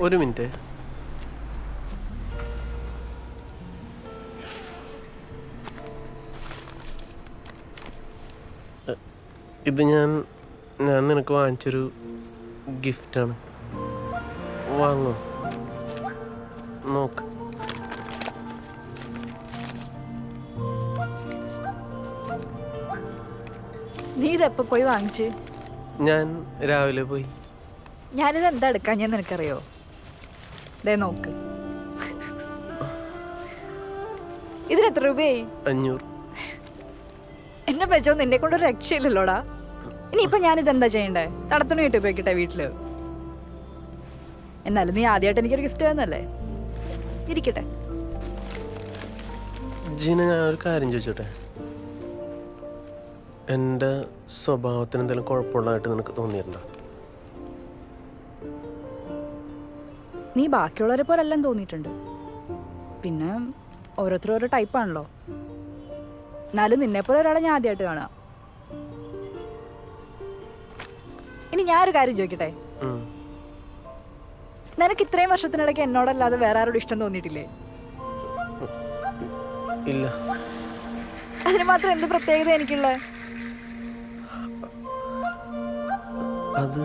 ഒരു മിനിറ്റ്. ഇത് ഞാൻ നിനക്ക് വാങ്ങിച്ചൊരു ഗിഫ്റ്റാണ്. വാങ്ങോ, നോക്ക്. നീ ഇതെപ്പോ പോയി വാങ്ങിച്ച്? ഞാൻ രാവിലെ പോയി. ഞാനിത് എന്താ എടുക്കാൻ ഞാൻ നിനക്കറിയോ? ദേ നോക്ക്, ഇതിന് എത്ര രൂപയായി? 500. എന്നെ പറ്റോ, നിന്നെ കൊണ്ട് ഒരു രക്ഷയില്ലല്ലോടാ. ഇനിയിപ്പൊ ഞാനിത് എന്താ ചെയ്യണ്ടേ? തടത്തുണി ഇട്ട് പോയിക്കട്ടെ വീട്ടില്? എന്നാലും നീ ആദ്യമായിട്ട് എനിക്കൊരു ഗിഫ്റ്റ് തന്നല്ലേ, ഇരിക്കട്ടെ. ജീന, ഞാൻ ഒരു കാര്യം ചോദിച്ചോട്ടെ? എൻ്റെ സ്വഭാവത്തിന് എന്തെങ്കിലും കുഴപ്പമുള്ളതായിട്ട് നിനക്ക് തോന്നിയിട്ടുണ്ടോ? നീ ബാക്കിയുള്ളവരെ പോലെ എല്ലാം തോന്നിയിട്ടുണ്ട്. പിന്നെ ഓരോരുത്തരും ഓരോ ടൈപ്പാണല്ലോ. എന്നാലും നിന്നെപ്പോലെ ഒരാളെ ഞാൻ ആദ്യമായിട്ട് കാണാം. ഇനി ഞാനൊരു കാര്യം ചോദിക്കട്ടെ? നിനക്ക് ഇത്രയും വർഷത്തിനിടയ്ക്ക് എന്നോടല്ലാതെ വേറെ ആരോടും ഇഷ്ടം തോന്നിയിട്ടില്ലേ? ഇല്ല. അതിന് മാത്രം എന്ത് പ്രത്യേകത എനിക്കുള്ളത്? അത്